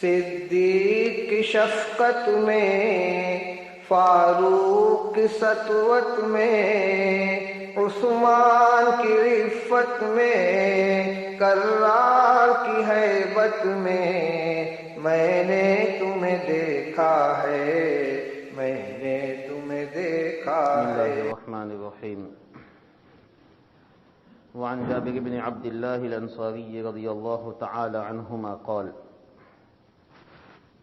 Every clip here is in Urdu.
صدیق کی شفقت میں، فاروق کی سطوت میں، عثمان کی عفت میں، کرار کی ہیبت میں نے تمہیں دیکھا ہے، میں نے تمہیں دیکھا ہے۔ بسم اللہ الرحمن الرحیم۔ وعن جابر بن عبد الله الأنصاري رضي الله تعالى عنهما قال: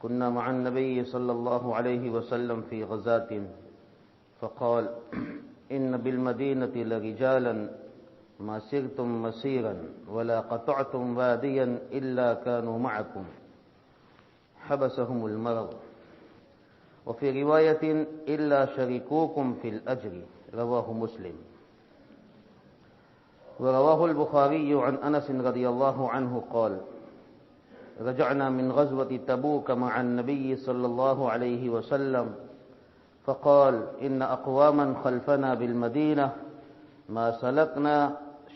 كنا مع النبي صلى الله عليه وسلم في غزاة فقال: إن بالمدينة لرجالا ما سرتم مسيرا ولا قطعتم واديا إلا كانوا معكم حبسهم المرض، وفي رواية إلا شريكوكم في الأجر، رواه مسلم۔ ورواه البخاري عن أنس رضي الله عنه قال: رجعنا من غزوة تبوك مع النبي صلى الله عليه وسلم فقال: إن أقواما خلفنا بالمدينة ما سلكنا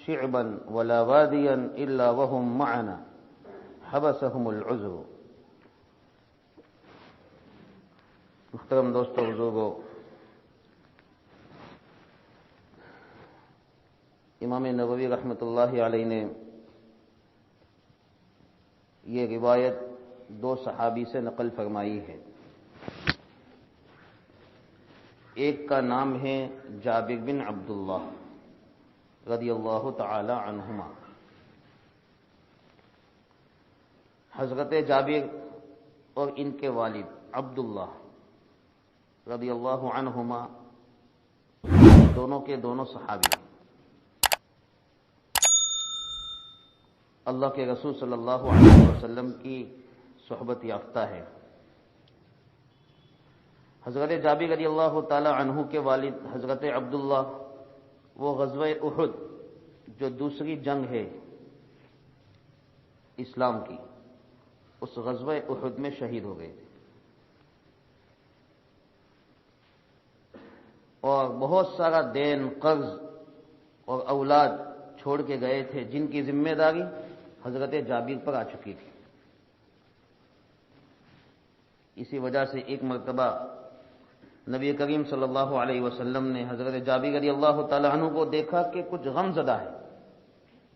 شعبا ولا واديا إلا وهم معنا حبسهم العذر۔ محترم دوستو، بزرگو، امام نووی رحمۃ اللہ علیہ نے یہ روایت دو صحابی سے نقل فرمائی ہے۔ ایک کا نام ہے جابر بن عبداللہ رضی اللہ تعالی عنہما۔ حضرت جابر اور ان کے والد عبداللہ رضی اللہ عنہما دونوں کے دونوں صحابی ہیں، اللہ کے رسول صلی اللہ علیہ وسلم کی صحبت یافتہ ہے۔ حضرت جابر رضی اللہ تعالی عنہ کے والد حضرت عبداللہ وہ غزوہ احد، جو دوسری جنگ ہے اسلام کی، اس غزوہ احد میں شہید ہو گئے تھے، اور بہت سارا دین، قرض اور اولاد چھوڑ کے گئے تھے، جن کی ذمہ داری حضرت جابر پر آ چکی تھی۔ اسی وجہ سے ایک مرتبہ نبی کریم صلی اللہ علیہ وسلم نے حضرت جابر رضی اللہ تعالی عنہ کو دیکھا کہ کچھ غم زدہ ہے،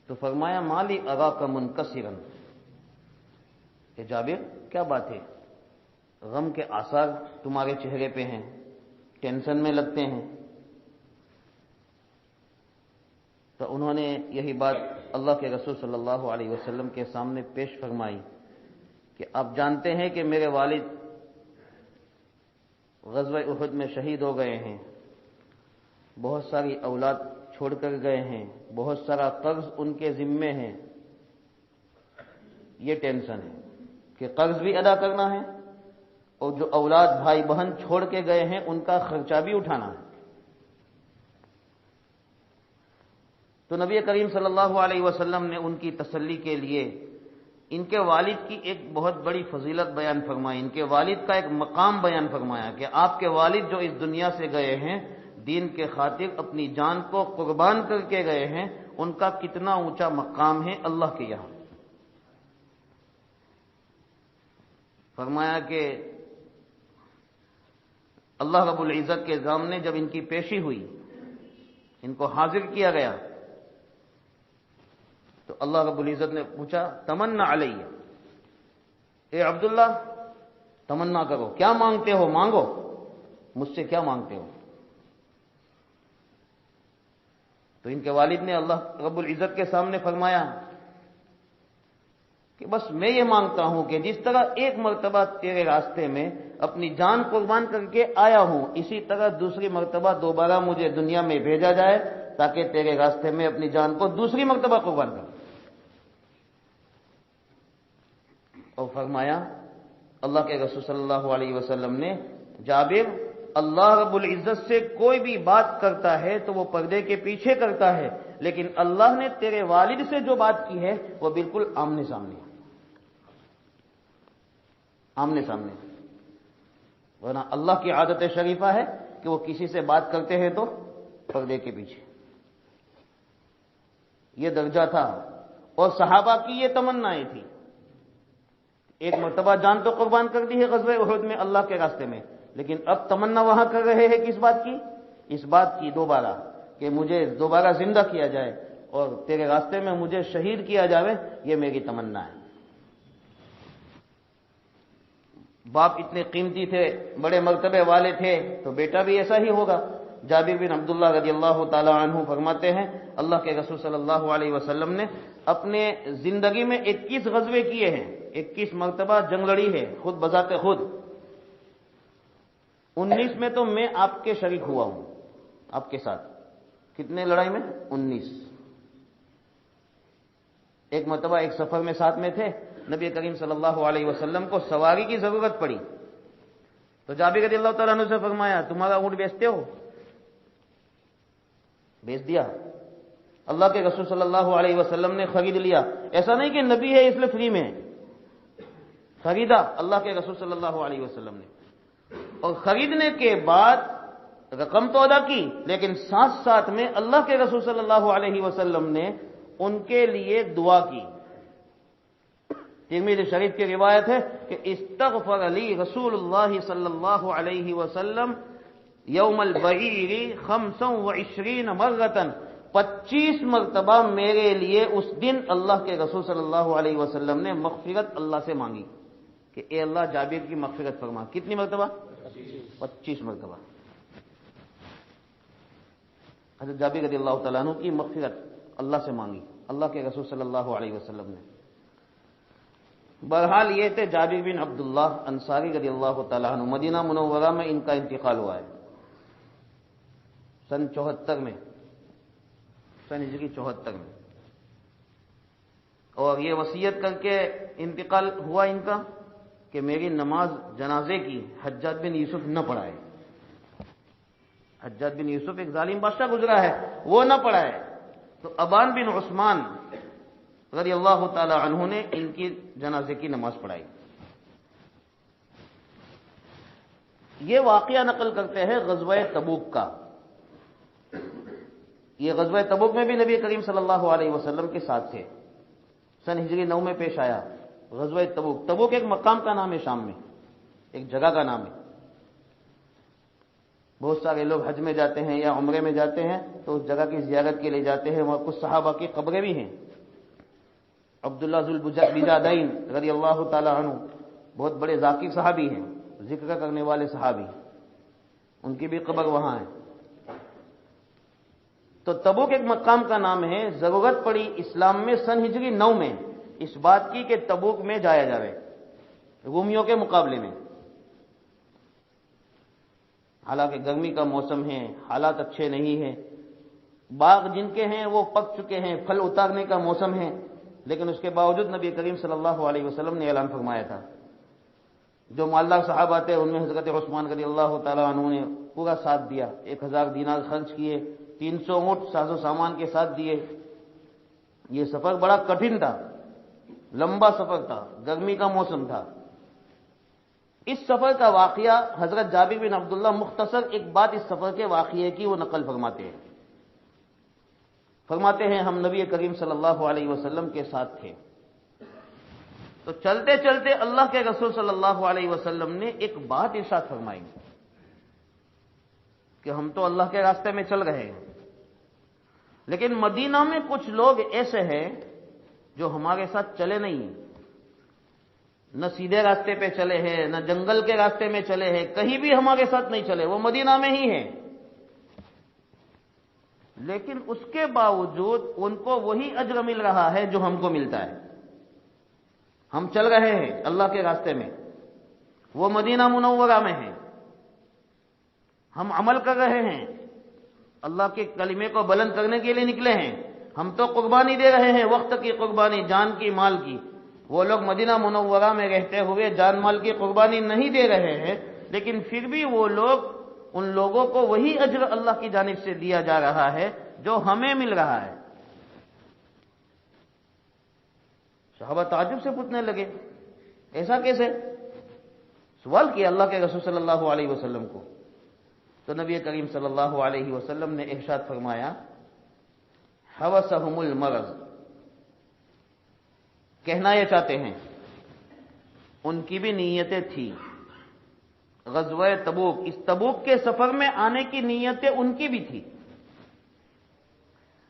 تو فرمایا: مالی اراک منکسرا، کہ جابر کیا بات ہے، غم کے آثار تمہارے چہرے پہ ہیں، ٹینشن میں لگتے ہیں۔ تو انہوں نے یہی بات اللہ کے رسول صلی اللہ علیہ وسلم کے سامنے پیش فرمائی کہ آپ جانتے ہیں کہ میرے والد غزوہ احد میں شہید ہو گئے ہیں، بہت ساری اولاد چھوڑ کر گئے ہیں، بہت سارا قرض ان کے ذمے ہیں، یہ ٹینشن ہے کہ قرض بھی ادا کرنا ہے اور جو اولاد بھائی بہن چھوڑ کے گئے ہیں ان کا خرچہ بھی اٹھانا ہے۔ تو نبی کریم صلی اللہ علیہ وسلم نے ان کی تسلی کے لیے ان کے والد کی ایک بہت بڑی فضیلت بیان فرمائی، ان کے والد کا ایک مقام بیان فرمایا کہ آپ کے والد جو اس دنیا سے گئے ہیں، دین کے خاطر اپنی جان کو قربان کر کے گئے ہیں، ان کا کتنا اونچا مقام ہے اللہ کے یہاں۔ فرمایا کہ اللہ رب العزت کے سامنے جب ان کی پیشی ہوئی، ان کو حاضر کیا گیا، تو اللہ رب العزت نے پوچھا: تمنا علیہ، اے عبداللہ تمنا کرو، کیا مانگتے ہو مانگو، مجھ سے کیا مانگتے ہو؟ تو ان کے والد نے اللہ رب العزت کے سامنے فرمایا کہ بس میں یہ مانگتا ہوں کہ جس طرح ایک مرتبہ تیرے راستے میں اپنی جان قربان کر کے آیا ہوں، اسی طرح دوسری مرتبہ دوبارہ مجھے دنیا میں بھیجا جائے تاکہ تیرے راستے میں اپنی جان کو دوسری مرتبہ قربان کروں۔ اور فرمایا اللہ کے رسول صلی اللہ علیہ وسلم نے: جابر، اللہ رب العزت سے کوئی بھی بات کرتا ہے تو وہ پردے کے پیچھے کرتا ہے، لیکن اللہ نے تیرے والد سے جو بات کی ہے وہ بالکل آمنے سامنے ہے، آمنے سامنے۔ ورنہ اللہ کی عادت شریفہ ہے کہ وہ کسی سے بات کرتے ہیں تو پردے کے پیچھے۔ یہ درجہ تھا، اور صحابہ کی یہ تمنائیں تھی، ایک مرتبہ جان تو قربان کر دی ہے غزوہ احد میں اللہ کے راستے میں، لیکن اب تمنا وہاں کر رہے ہیں کس بات کی؟ اس بات کی دوبارہ کہ مجھے دوبارہ زندہ کیا جائے اور تیرے راستے میں مجھے شہید کیا جائے، یہ میری تمنا ہے۔ باپ اتنے قیمتی تھے، بڑے مرتبے والے تھے، تو بیٹا بھی ایسا ہی ہوگا۔ جابر بن عبداللہ رضی اللہ تعالی عنہ فرماتے ہیں اللہ کے رسول صلی اللہ علیہ وسلم نے اپنے زندگی میں 21 غزوے کیے ہیں، 21 مرتبہ جنگ لڑی ہے خود بذات خود۔ 19 میں تو میں آپ کے شریک ہوا ہوں، آپ کے ساتھ۔ کتنے لڑائی میں؟ 19۔ ایک مرتبہ ایک سفر میں ساتھ میں تھے، نبی کریم صلی اللہ علیہ وسلم کو سواری کی ضرورت پڑی تو جابر رضی اللہ تعالیٰ عنہ سے فرمایا تمہارا اونٹ بیچتے ہو؟ بیچ دیا۔ اللہ کے رسول صلی اللہ علیہ وسلم نے خرید لیا۔ ایسا نہیں کہ نبی ہے اس لیے فری میں، خریدا اللہ کے رسول صلی اللہ علیہ وسلم نے، اور خریدنے کے بعد رقم تو ادا کی، لیکن ساتھ ساتھ میں اللہ کے رسول صلی اللہ علیہ وسلم نے ان کے لیے دعا کی۔ ترمذی شریف کی روایت ہے کہ استغفر لی رسول اللہ صلی اللہ علیہ وسلم یوم البعیر 25 مرتن، 25 مرتبہ میرے لیے اس دن اللہ کے رسول صلی اللہ علیہ وسلم نے مغفرت اللہ سے مانگی کہ اے اللہ جابر کی مغفرت فرما۔ کتنی مرتبہ؟ 25 مرتبہ حضرت جابر رضی اللہ تعالیٰ عنہ کی مغفرت اللہ سے مانگی اللہ کے رسول صلی اللہ علیہ وسلم نے۔ بہرحال یہ تھے جابر بن عبداللہ انصاری رضی اللہ تعالیٰ عنہ، مدینہ منورہ میں ان کا انتقال ہوا ہے سن 74 میں، سن ہجری 74 میں، اور یہ وصیت کر کے انتقال ہوا ان کا کہ میری نماز جنازے کی حجاج بن یوسف نہ پڑھائے۔ حجاج بن یوسف ایک ظالم بادشاہ گزرا ہے، وہ نہ پڑھائے، تو ابان بن عثمان رضی اللہ تعالی عنہ نے ان کی جنازے کی نماز پڑھائی۔ یہ واقعہ نقل کرتے ہیں غزوہ تبوک کا۔ یہ غزوہ تبوک میں بھی نبی کریم صلی اللہ علیہ وسلم کے ساتھ تھے، سن ہجری 9 میں پیش آیا غزوہ تبوک۔ تبوک ایک مقام کا نام ہے شام میں، ایک جگہ کا نام ہے۔ بہت سارے لوگ حج میں جاتے ہیں یا عمرے میں جاتے ہیں تو اس جگہ کی زیارت کے لیے جاتے ہیں، وہاں کچھ صحابہ کی قبریں بھی ہیں۔ عبداللہ ذو البجادین رضی اللہ تعالی عنہ بہت بڑے ذاکر صحابی ہیں، ذکر کرنے والے صحابی، ان کی بھی قبر وہاں ہے۔ تو تبوک ایک مقام کا نام ہے۔ ضرورت پڑی اسلام میں سن ہجری 9 میں اس بات کی کہ تبوک میں جایا جائے رومیوں کے مقابلے میں، حالانکہ گرمی کا موسم ہے، حالات اچھے نہیں ہیں، باغ جن کے ہیں وہ پک چکے ہیں، پھل اتارنے کا موسم ہے، لیکن اس کے باوجود نبی کریم صلی اللہ علیہ وسلم نے اعلان فرمایا تھا۔ جو مالدار صحابہ تھے ان میں حضرت عثمان رضی اللہ تعالیٰ عنہ نے پورا ساتھ دیا، 1000 دینار خرچ کیے، 300 اونٹ ساز و سامان کے ساتھ دیے۔ یہ سفر بڑا کٹھن تھا، لمبا سفر تھا، گرمی کا موسم تھا۔ اس سفر کا واقعہ حضرت جابر بن عبداللہ مختصر ایک بات اس سفر کے واقعے کی وہ نقل فرماتے ہیں۔ فرماتے ہیں ہم نبی کریم صلی اللہ علیہ وسلم کے ساتھ تھے، تو چلتے چلتے اللہ کے رسول صلی اللہ علیہ وسلم نے ایک بات ارشاد فرمائی کہ ہم تو اللہ کے راستے میں چل رہے ہیں، لیکن مدینہ میں کچھ لوگ ایسے ہیں جو ہمارے ساتھ چلے نہیں، نہ سیدھے راستے پہ چلے ہیں، نہ جنگل کے راستے میں چلے ہیں، کہیں بھی ہمارے ساتھ نہیں چلے، وہ مدینہ میں ہی ہیں، لیکن اس کے باوجود ان کو وہی اجر مل رہا ہے جو ہم کو ملتا ہے۔ ہم چل رہے ہیں اللہ کے راستے میں، وہ مدینہ منورہ میں ہیں، ہم عمل کر رہے ہیں، اللہ کے کلمے کو بلند کرنے کے لیے نکلے ہیں، ہم تو قربانی دے رہے ہیں، وقت کی قربانی، جان کی، مال کی۔ وہ لوگ مدینہ منورہ میں رہتے ہوئے جان مال کی قربانی نہیں دے رہے ہیں، لیکن پھر بھی وہ لوگ، ان لوگوں کو وہی اجر اللہ کی جانب سے دیا جا رہا ہے جو ہمیں مل رہا ہے۔ صحابہ تعجب سے پوچھنے لگے ایسا کیسے؟ سوال کیا اللہ کے رسول صلی اللہ علیہ وسلم کو، تو نبی کریم صلی اللہ علیہ وسلم نے ارشاد فرمایا حوسہم المرض، کہنا یہ چاہتے ہیں ان کی بھی نیتیں تھیں. غزوہ تبوک، اس تبوک کے سفر میں آنے کی نیتیں ان کی بھی تھی،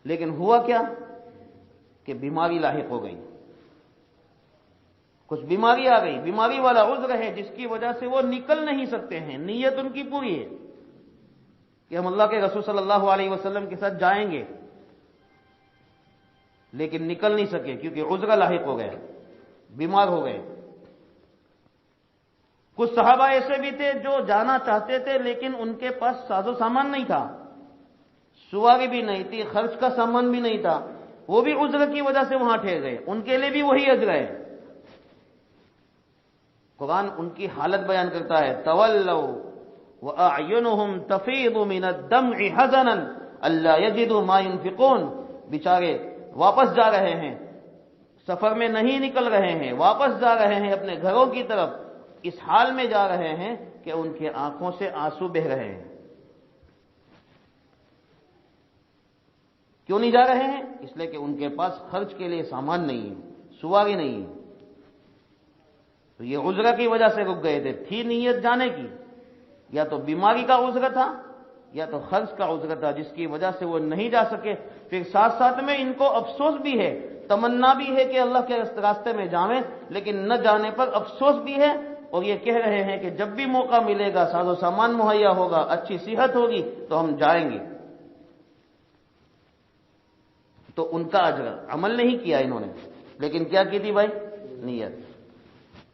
لیکن ہوا کیا کہ بیماری لاحق ہو گئی. کچھ بیماری آ گئی، بیماری والا عذر ہے جس کی وجہ سے وہ نکل نہیں سکتے ہیں. نیت ان کی پوری ہے کہ ہم اللہ کے رسول صلی اللہ علیہ وسلم کے ساتھ جائیں گے، لیکن نکل نہیں سکے کیونکہ عذر لاحق ہو گئے، بیمار ہو گئے. کچھ صحابہ ایسے بھی تھے جو جانا چاہتے تھے لیکن ان کے پاس ساز و سامان نہیں تھا، سواری بھی نہیں تھی، خرچ کا سامان بھی نہیں تھا، وہ بھی عذر کی وجہ سے وہاں ٹھہر گئے. ان کے لیے بھی وہی اجر ہے. قرآن ان کی حالت بیان کرتا ہے، تولوا واعینہم تفیض من الدمع حزنا الا یجدوا ما ينفقون. بیچارے واپس جا رہے ہیں، سفر میں نہیں نکل رہے ہیں، واپس جا رہے ہیں اپنے گھروں کی طرف، اس حال میں جا رہے ہیں کہ ان کی آنکھوں سے آنسو بہہ رہے ہیں. کیوں نہیں جا رہے ہیں؟ اس لیے کہ ان کے پاس خرچ کے لیے سامان نہیں ہے، سواری نہیں ہے. تو یہ عذر کی وجہ سے رک گئے تھے. تھی نیت جانے کی، یا تو بیماری کا عذر تھا یا تو خرچ کا عذر تھا جس کی وجہ سے وہ نہیں جا سکے. پھر ساتھ ساتھ میں ان کو افسوس بھی ہے، تمنا بھی ہے کہ اللہ کے راستے میں جائیں، لیکن نہ جانے پر افسوس بھی ہے. اور یہ کہہ رہے ہیں کہ جب بھی موقع ملے گا، ساز و سامان مہیا ہوگا، اچھی صحت ہوگی تو ہم جائیں گے. تو ان کا اجر عمل نہیں کیا انہوں نے، لیکن کیا کی تھی بھائی؟ نیت.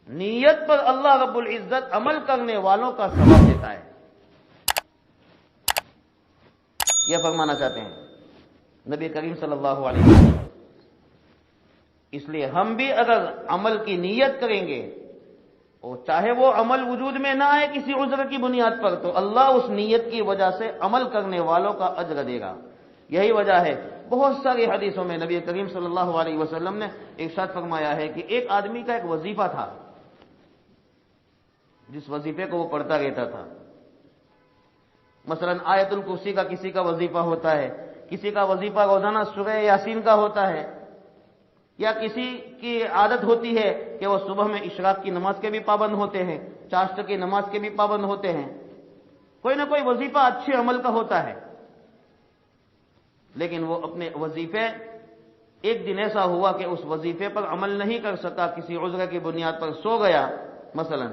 نیت پر اللہ رب العزت عمل کرنے والوں کا ثواب دیتا ہے. یہ فرمانا چاہتے ہیں نبی کریم صلی اللہ علیہ وسلم. اس لیے ہم بھی اگر عمل کی نیت کریں گے، اور چاہے وہ عمل وجود میں نہ آئے کسی عذر کی بنیاد پر، تو اللہ اس نیت کی وجہ سے عمل کرنے والوں کا اجر دے گا. یہی وجہ ہے بہت ساری حدیثوں میں نبی کریم صلی اللہ علیہ وسلم نے ارشاد فرمایا ہے کہ ایک آدمی کا ایک وظیفہ تھا، جس وظیفے کو وہ پڑھتا رہتا تھا. مثلا آیت الکرسی کا کسی کا وظیفہ ہوتا ہے، کسی کا وظیفہ روزانہ سورہ یاسین کا ہوتا ہے، یا کسی کی عادت ہوتی ہے کہ وہ صبح میں اشراق کی نماز کے بھی پابند ہوتے ہیں، چاشت کی نماز کے بھی پابند ہوتے ہیں. کوئی نہ کوئی وظیفہ اچھے عمل کا ہوتا ہے، لیکن وہ اپنے وظیفے، ایک دن ایسا ہوا کہ اس وظیفے پر عمل نہیں کر سکا، کسی عذر کی بنیاد پر سو گیا مثلا،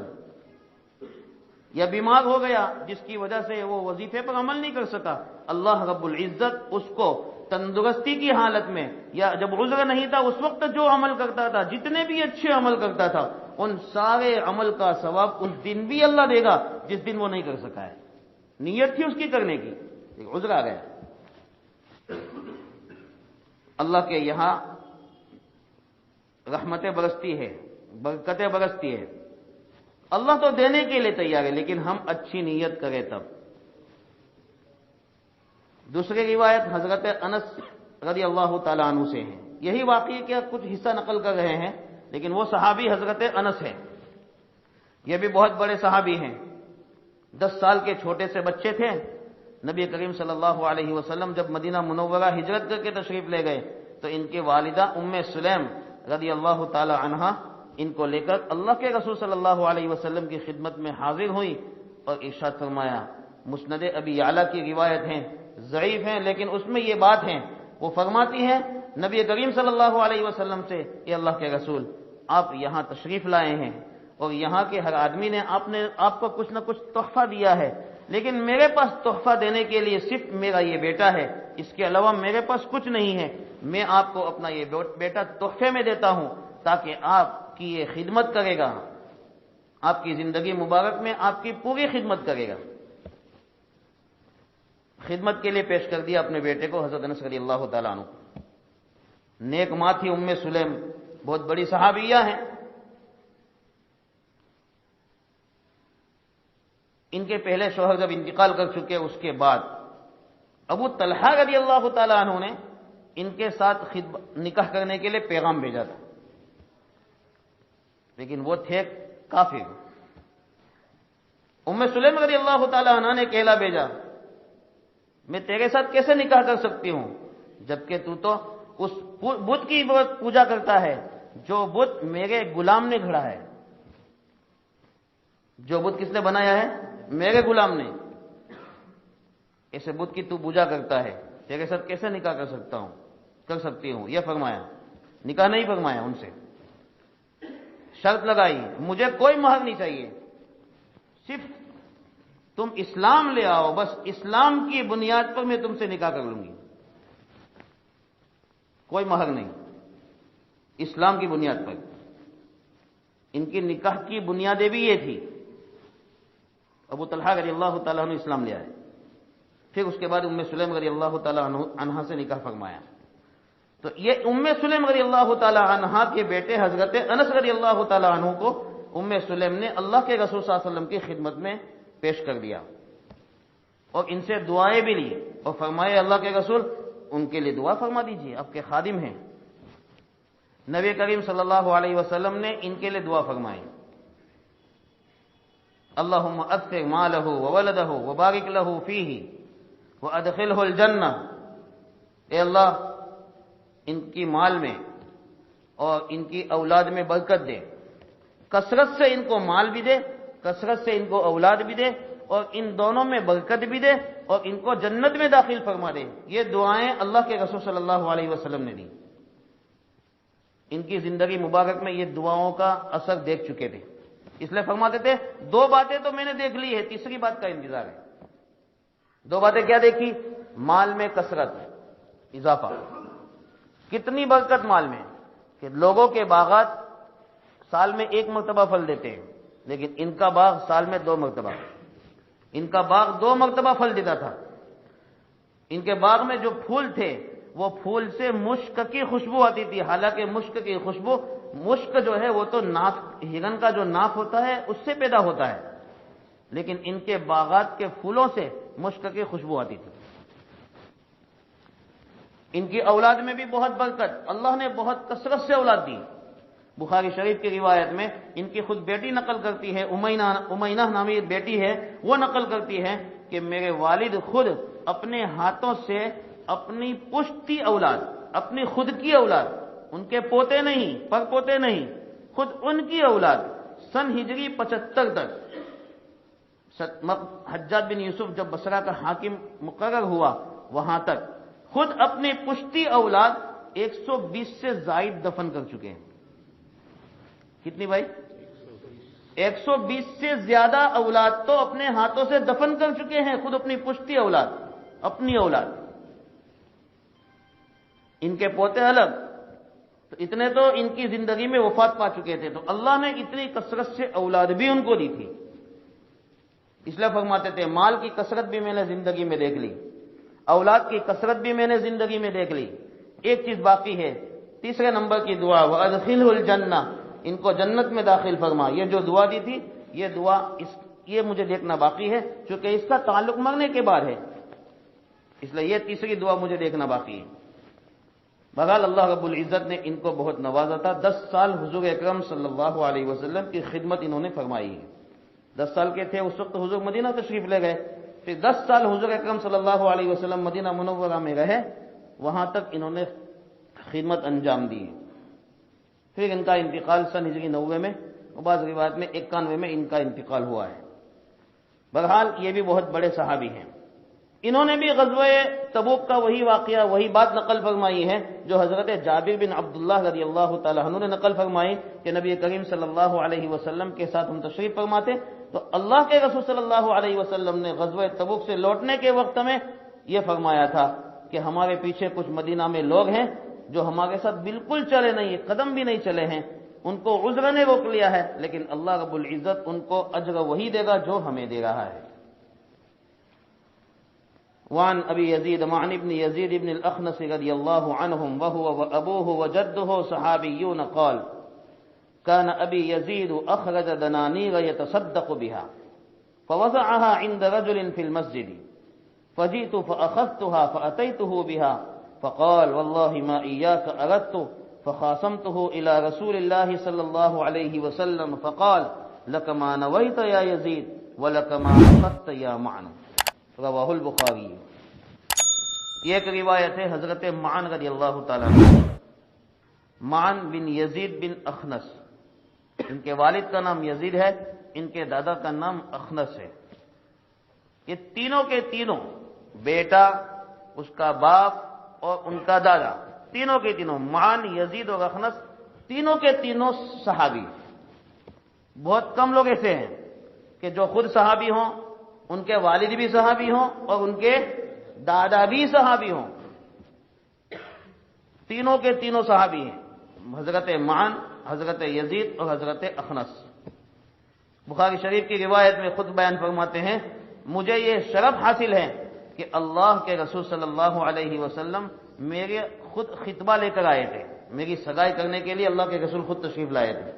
یا بیمار ہو گیا جس کی وجہ سے وہ وظیفے پر عمل نہیں کر سکا. اللہ رب العزت اس کو تندرستی کی حالت میں، یا جب عذر نہیں تھا اس وقت جو عمل کرتا تھا، جتنے بھی اچھے عمل کرتا تھا، ان سارے عمل کا ثواب اس دن بھی اللہ دے گا جس دن وہ نہیں کر سکا ہے. نیت تھی اس کی کرنے کی، عذر آ گیا. اللہ کے یہاں رحمتیں برستی ہے، برکتیں برستی ہے. اللہ تو دینے کے لیے تیار ہے، لیکن ہم اچھی نیت کریں تب. دوسری روایت حضرت انس رضی اللہ تعالیٰ عنہ سے ہے. یہی واقعے کا کچھ حصہ نقل کر رہے ہیں، لیکن وہ صحابی حضرت انس ہے. یہ بھی بہت بڑے صحابی ہیں. 10 سال کے چھوٹے سے بچے تھے. نبی کریم صلی اللہ علیہ وسلم جب مدینہ منورہ ہجرت کر کے تشریف لے گئے تو ان کے والدہ ام سلیم رضی اللہ تعالی عنہا ان کو لے کر اللہ کے رسول صلی اللہ علیہ وسلم کی خدمت میں حاضر ہوئی اور ارشاد فرمایا. مسند ابی یعلا کی روایت ہیں، ضعیف ہیں، لیکن اس میں یہ بات ہے، وہ فرماتی ہیں نبی کریم صلی اللہ علیہ وسلم سے، اے اللہ کے رسول، آپ یہاں تشریف لائے ہیں اور یہاں کے ہر آدمی نے آپ کو کچھ نہ کچھ تحفہ دیا ہے، لیکن میرے پاس تحفہ دینے کے لیے صرف میرا یہ بیٹا ہے، اس کے علاوہ میرے پاس کچھ نہیں ہے. میں آپ کو اپنا یہ بیٹا تحفے میں دیتا ہوں تاکہ آپ کی یہ خدمت کرے گا، آپ کی زندگی مبارک میں آپ کی پوری خدمت کرے گا. خدمت کے لیے پیش کر دیا اپنے بیٹے کو حضرت انس رضی اللہ تعالیٰ عنہ. نیک ماں تھی ام سلیم، بہت بڑی صحابیہ ہیں. ان کے پہلے شوہر جب انتقال کر چکے اس کے بعد ابو طلحہ رضی اللہ تعالیٰ عنہ نے ان کے ساتھ نکاح کرنے کے لیے پیغام بھیجا تھا، لیکن وہ تھے کافر. ام سلیم رضی اللہ تعالیٰ عنہ نے کہلا بھیجا، میں تیرے ساتھ کیسے نکاح کر سکتی ہوں جبکہ تو اس بت کی پوجا کرتا ہے جو بت میرے غلام نے گھڑا ہے. جو بت کس نے بنایا ہے؟ میرے غلام نے۔ ایسے بت کی تو پوجا کرتا ہے، تیرے ساتھ کیسے نکاح کر سکتی ہوں؟ یہ فرمایا، نکاح نہیں فرمایا ان سے، شرط لگائی مجھے کوئی مہر نہیں چاہیے، صرف تم اسلام لے آؤ، بس اسلام کی بنیاد پر میں تم سے نکاح کر لوں گی، کوئی مہر نہیں، اسلام کی بنیاد پر۔ ان کی نکاح کی بنیادیں بھی یہ تھی۔ ابو طلحہ رضی اللہ تعالیٰ عنہ اسلام لے آئے، پھر اس کے بعد ام سلیم رضی اللہ تعالیٰ عنہا سے نکاح فرمایا۔ تو یہ ام سلیم رضی اللہ تعالیٰ عنہا کے بیٹے حضرت انس رضی اللہ تعالیٰ عنہ کو ام سلیم نے اللہ کے رسول صلی اللہ علیہ وسلم کی خدمت میں پیش کر دیا اور ان سے دعائیں بھی لی اور فرمائے اللہ کے رسول ان کے لیے دعا فرما دیجیے، آپ کے خادم ہیں۔ نبی کریم صلی اللہ علیہ وسلم نے ان کے لیے دعا فرمائی، اللہم اکثر مالہ وولدہ وبارک لہ فیہ وادخلہ الجنہ، اے اللہ ان کی مال میں اور ان کی اولاد میں برکت دے، کثرت سے ان کو مال بھی دے، کثرت سے ان کو اولاد بھی دے، اور ان دونوں میں برکت بھی دے اور ان کو جنت میں داخل فرما دے۔ یہ دعائیں اللہ کے رسول صلی اللہ علیہ وسلم نے دی۔ ان کی زندگی مبارک میں یہ دعاؤں کا اثر دیکھ چکے تھے، اس لیے فرماتے تھے دو باتیں تو میں نے دیکھ لی ہے، تیسری بات کا انتظار ہے۔ دو باتیں کیا دیکھی؟ مال میں کثرت، اضافہ، کتنی برکت مال میں کہ لوگوں کے باغات سال میں ایک مرتبہ پھل دیتے ہیں، لیکن ان کا باغ سال میں 2 مرتبہ، ان کا باغ 2 مرتبہ پھل دیتا تھا۔ ان کے باغ میں جو پھول تھے وہ پھول سے مشک کی خوشبو آتی تھی، حالانکہ مشک کی خوشبو، مشک جو ہے وہ تو ناک، ہرن کا جو ناک ہوتا ہے اس سے پیدا ہوتا ہے، لیکن ان کے باغات کے پھولوں سے مشک کی خوشبو آتی تھی۔ ان کی اولاد میں بھی بہت برکت، اللہ نے بہت کثرت سے اولاد دی۔ بخاری شریف کی روایت میں ان کی خود بیٹی نقل کرتی ہے، امینہ نامی بیٹی ہے، وہ نقل کرتی ہے کہ میرے والد خود اپنے ہاتھوں سے اپنی پشتی اولاد، اپنی خود کی اولاد، ان کے پوتے نہیں، پر پوتے نہیں، خود ان کی اولاد سن ہجری 75 تک، حجاج بن یوسف جب بصرہ کا حاکم مقرر ہوا وہاں تک خود اپنی پشتی اولاد 120 سے زائد دفن کر چکے ہیں۔ کتنی بھائی؟ 120 سے زیادہ اولاد تو اپنے ہاتھوں سے دفن کر چکے ہیں، خود اپنی پشتی اولاد، اپنی اولاد، ان کے پوتے الگ، تو اتنے تو ان کی زندگی میں وفات پا چکے تھے، تو اللہ نے اتنی کثرت سے اولاد بھی ان کو دی تھی۔ اس لیے فرماتے تھے مال کی کثرت بھی میں نے زندگی میں دیکھ لی، اولاد کی کثرت بھی میں نے زندگی میں دیکھ لی، ایک چیز باقی ہے، تیسرے نمبر کی دعا، وَأَدْخِلْهُ الْجَنَّةَ، ان کو جنت میں داخل فرما۔ یہ جو دعا دی تھی، یہ دعا یہ مجھے دیکھنا باقی ہے، چونکہ اس کا تعلق مرنے کے بعد ہے، اس لیے یہ تیسری دعا مجھے دیکھنا باقی ہے۔ بہرحال اللہ رب العزت نے ان کو بہت نوازا تھا، 10 سال حضور اکرم صلی اللہ علیہ وسلم کی خدمت انہوں نے فرمائی ہے۔ 10 سال کے تھے اس وقت حضور مدینہ تشریف لے گئے، پھر 10 سال حضور اکرم صلی اللہ علیہ وسلم مدینہ منورہ میں رہے، وہاں تک انہوں نے خدمت انجام دی۔ پھر ان کا انتقال سن ہجری 90 میں اور بعض روایت میں 91 میں ان کا انتقال ہوا ہے۔ بہرحال یہ بھی بہت بڑے صحابی ہیں، انہوں نے بھی غزوہ تبوک کا وہی واقعہ، وہی بات نقل فرمائی ہے جو حضرت جابر بن عبداللہ رضی اللہ تعالیٰ عنہ نے نقل فرمائی کہ نبی کریم صلی اللہ علیہ وسلم کے ساتھ ہم تشریف فرماتے تو اللہ کے رسول صلی اللہ علیہ وسلم نے غزوہ تبوک سے لوٹنے کے وقت میں یہ فرمایا تھا کہ ہمارے پیچھے کچھ مدینہ میں لوگ ہیں جو ہمارے ساتھ بالکل چلے نہیں، قدم بھی نہیں چلے ہیں، ان کو عذر نے روک لیا ہے، لیکن اللہ رب العزت ان کو اجر وہی دے گا جو ہمیں دے رہا ہے۔ وعن ابی یزید معن ابن یزید ابن الاخنس رضی اللہ عنہم وهو وابوه وجده صحابیون قال كان ابی یزید اخرج دنانیر يتصدق بها فوضعها عند رجل في المسجد فجئت فأخذتها فأتيته بها فقال والله ما إياك أردت فخاصمته إلى رسول الله صلى الله عليه وسلم فقال لك ما نويت يا يزيد ولك ما أخذت يا معن، رواہ البخاری۔ یہ ایک روایت ہے حضرت معن رضی اللہ تعالیٰ عنہ، معن بن یزید بن اخنس، ان کے والد کا نام یزید ہے، ان کے دادا کا نام اخنس ہے۔ یہ تینوں کے تینوں، بیٹا، اس کا باپ اور ان کا دادا، تینوں کے تینوں، معن، یزید اور اخنس، تینوں کے تینوں صحابی۔ بہت کم لوگ ایسے ہیں کہ جو خود صحابی ہوں، ان کے والد بھی صحابی ہوں اور ان کے دادا بھی صحابی ہوں۔ تینوں کے تینوں صحابی ہیں، حضرت معن، حضرت یزید اور حضرت اخنس۔ بخاری شریف کی روایت میں خود بیان فرماتے ہیں، مجھے یہ شرف حاصل ہے کہ اللہ کے رسول صلی اللہ علیہ وسلم میرے خود خطبہ لے کر آئے تھے، میری سگائی کرنے کے لیے اللہ کے رسول خود تشریف لائے تھے۔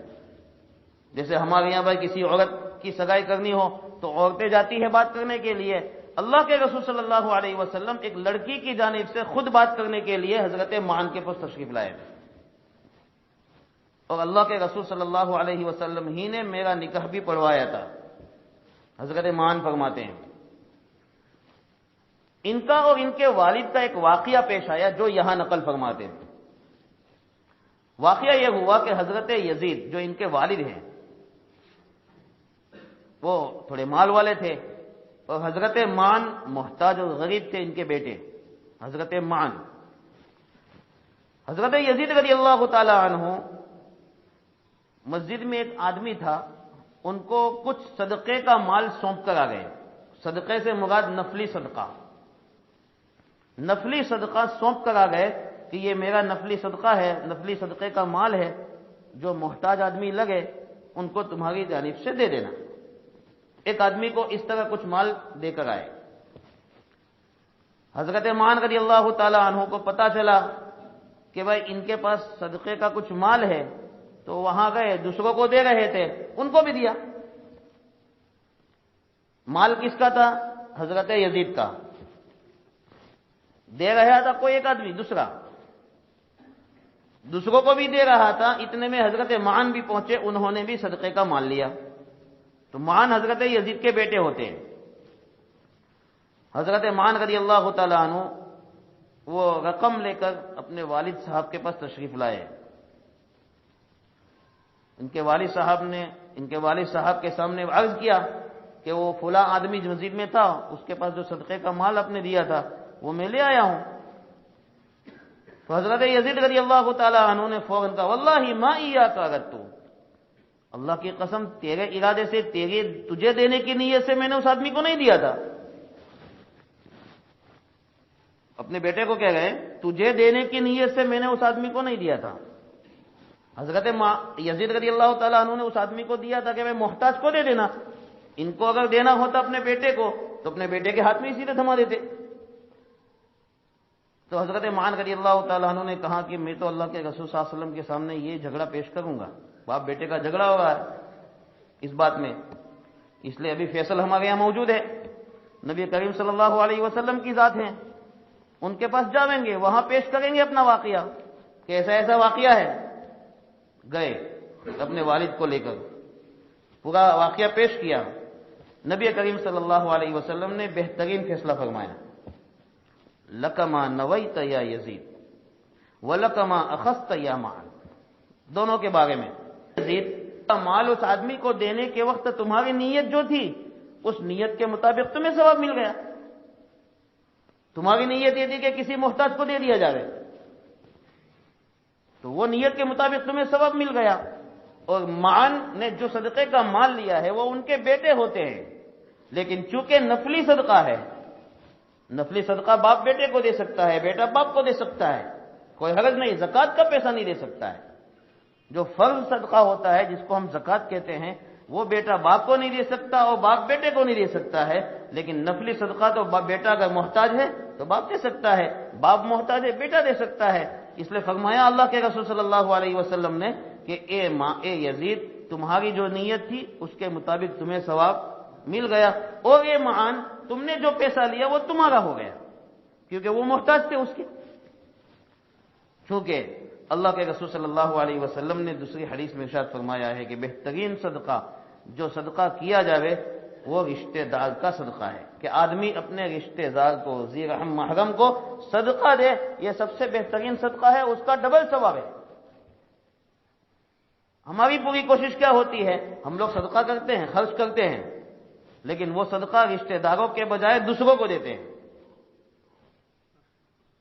جیسے ہمارے یہاں بھائی کسی عورت کی سگائی کرنی ہو تو عورتیں جاتی ہیں بات کرنے کے لیے، اللہ کے رسول صلی اللہ علیہ وسلم ایک لڑکی کی جانب سے خود بات کرنے کے لیے حضرت معن کے پاس تشریف لائے تھے، اور اللہ کے رسول صلی اللہ علیہ وسلم ہی نے میرا نکاح بھی پڑھوایا تھا۔ حضرت معن فرماتے ہیں، ان کا اور ان کے والد کا ایک واقعہ پیش آیا جو یہاں نقل فرماتے ہیں۔ واقعہ یہ ہوا کہ حضرت یزید جو ان کے والد ہیں وہ تھوڑے مال والے تھے، اور حضرت معن محتاج اور غریب تھے، ان کے بیٹے حضرت معن۔ حضرت یزید رضی اللہ تعالی عنہ، مسجد میں ایک آدمی تھا، ان کو کچھ صدقے کا مال سونپ کر آ گئے۔ صدقے سے مراد نفلی صدقہ، نفلی صدقہ سونپ کر آ گئے کہ یہ میرا نفلی صدقہ ہے، نفلی صدقے کا مال ہے، جو محتاج آدمی لگے ان کو تمہاری جانب سے دے دینا۔ ایک آدمی کو اس طرح کچھ مال دے کر آئے۔ حضرت معن رضی اللہ تعالی عنہ کو پتا چلا کہ بھائی ان کے پاس صدقے کا کچھ مال ہے، تو وہاں گئے، دوسروں کو دے رہے تھے، ان کو بھی دیا۔ مال کس کا تھا؟ حضرت یزید کا۔ دے رہا تھا کوئی ایک آدمی، دوسروں کو بھی دے رہا تھا۔ اتنے میں حضرت معن بھی پہنچے، انہوں نے بھی صدقے کا مال لیا۔ تو معن حضرت یزید کے بیٹے ہوتے ہیں۔ حضرت معن رضی اللہ تعالیٰ عنہ وہ رقم لے کر اپنے والد صاحب کے پاس تشریف لائے۔ ان کے والد صاحب کے سامنے عرض کیا کہ وہ فلاں آدمی جو مسجد میں تھا، اس کے پاس جو صدقے کا مال آپ نے دیا تھا وہ میں لے آیا ہوں۔ تو حضرت یزید رضی اللہ تعالی عنہ نے فوراً کہا، واللہ ما ایاک اردت، اللہ کی قسم تیرے ارادے سے، تجھے دینے کی نیت سے میں نے اس آدمی کو نہیں دیا تھا۔ اپنے بیٹے کو کہہ گئے، تجھے دینے کی نیت سے میں نے اس آدمی کو نہیں دیا تھا۔ حضرت یزید رضی اللہ تعالیٰ عنہ نے اس آدمی کو دیا تھا کہ میں محتاج کو دے دینا، ان کو اگر دینا ہوتا اپنے بیٹے کو تو اپنے بیٹے کے ہاتھ میں ہی سیدھے تھما دیتے۔ تو حضرت معن رضی اللہ تعالیٰ عنہ نے کہا کہ میں تو اللہ کے رسول صلی اللہ علیہ وسلم کے سامنے یہ جھگڑا پیش کروں گا، باپ بیٹے کا جھگڑا ہو رہا ہے اس بات میں، اس لیے ابھی فیصل ہمارے یہاں موجود ہے، نبی کریم صلی اللہ علیہ وسلم کی ذات ہیں، ان کے پاس جائیں گے، وہاں پیش کریں گے اپنا واقعہ کہ ایسا ایسا واقعہ ہے۔ گئے اپنے والد کو لے کر، پورا واقعہ پیش کیا۔ نبی کریم صلی اللہ علیہ وسلم نے بہترین فیصلہ فرمایا، لک ما نویت یا یزید ولک ما اخذت یا معن، دونوں کے بارے میں۔ یزید کا مال اس آدمی کو دینے کے وقت تمہاری نیت جو تھی اس نیت کے مطابق تمہیں ثواب مل گیا۔ تمہاری نیت یہ تھی کہ کسی محتاج کو دے دیا جائے، تو وہ نیت کے مطابق تمہیں ثواب مل گیا۔ اور معن نے جو صدقے کا مال لیا ہے وہ ان کے بیٹے ہوتے ہیں، لیکن چونکہ نفلی صدقہ ہے، نفلی صدقہ باپ بیٹے کو دے سکتا ہے، بیٹا باپ کو دے سکتا ہے، کوئی حرج نہیں، زکوٰۃ کا پیسہ نہیں دے سکتا ہے۔ جو فرض صدقہ ہوتا ہے جس کو ہم زکوٰۃ کہتے ہیں، وہ بیٹا باپ کو نہیں دے سکتا اور باپ بیٹے کو نہیں دے سکتا ہے، لیکن نفلی صدقہ تو بیٹا اگر محتاج ہے تو باپ دے سکتا ہے، باپ محتاج ہے بیٹا دے سکتا ہے۔ اس لیے فرمایا اللہ کے رسول صلی اللہ علیہ وسلم نے کہ اے یزید، تمہاری جو نیت تھی اس کے مطابق تمہیں ثواب مل گیا، اور اے معن، تم نے جو پیسہ لیا وہ تمہارا ہو گیا، کیونکہ وہ محتاج تھے اس کے۔ چونکہ اللہ کے رسول صلی اللہ علیہ وسلم نے دوسری حدیث میں ارشاد فرمایا ہے کہ بہترین صدقہ جو صدقہ کیا جاوے وہ رشتہ دار کا صدقہ ہے، کہ آدمی اپنے رشتہ دار کو، ذی رحم محرم کو صدقہ دے، یہ سب سے بہترین صدقہ ہے، اس کا ڈبل ثواب ہے۔ ہماری پوری کوشش کیا ہوتی ہے؟ ہم لوگ صدقہ کرتے ہیں، خرچ کرتے ہیں، لیکن وہ صدقہ رشتہ داروں کے بجائے دوسروں کو دیتے ہیں۔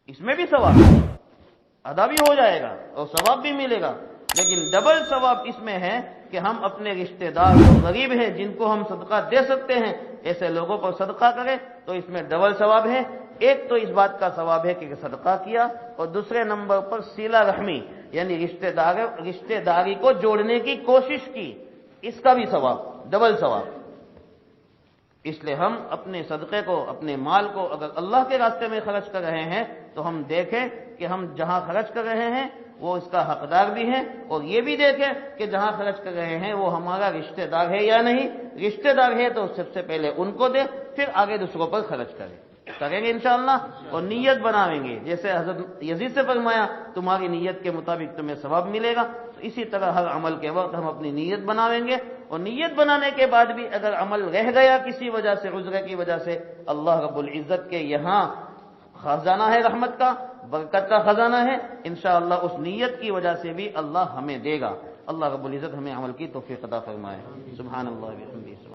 اس میں بھی ثواب ادا بھی ہو جائے گا اور ثواب بھی ملے گا، لیکن ڈبل ثواب اس میں ہے کہ ہم اپنے رشتہ دار جو غریب ہیں، جن کو ہم صدقہ دے سکتے ہیں، ایسے لوگوں کو صدقہ کریں تو اس میں ڈبل ثواب ہے۔ ایک تو اس بات کا ثواب ہے کہ صدقہ کیا، اور دوسرے نمبر پر صلہ رحمی یعنی رشتہ داری کو جوڑنے کی کوشش کی، اس کا بھی ثواب، ڈبل ثواب۔ اس لیے ہم اپنے صدقے کو، اپنے مال کو اگر اللہ کے راستے میں خرچ کر رہے ہیں تو ہم دیکھیں کہ ہم جہاں خرچ کر رہے ہیں وہ اس کا حقدار بھی ہے، اور یہ بھی دیکھیں کہ جہاں خرچ کر رہے ہیں وہ ہمارا رشتہ دار ہے یا نہیں۔ رشتہ دار ہے تو سب سے پہلے ان کو دے، پھر آگے دوسروں پر خرچ کریں گے انشاءاللہ، اور نیت بناویں گے، جیسے حضرت یزید سے فرمایا تمہاری نیت کے مطابق تمہیں ثواب ملے گا، تو اسی طرح ہر عمل کے وقت ہم اپنی نیت بناویں گے، اور نیت بنانے کے بعد بھی اگر عمل رہ گیا کسی وجہ سے، عذر کی وجہ سے، اللہ رب العزت کے یہاں خزانہ ہے، رحمت کا، برکت کا خزانہ ہے، انشاءاللہ اس نیت کی وجہ سے بھی اللہ ہمیں دے گا۔ اللہ رب العزت ہمیں عمل کی توفیق عطا فرمائے۔ سبحان اللہ و بحمدہ۔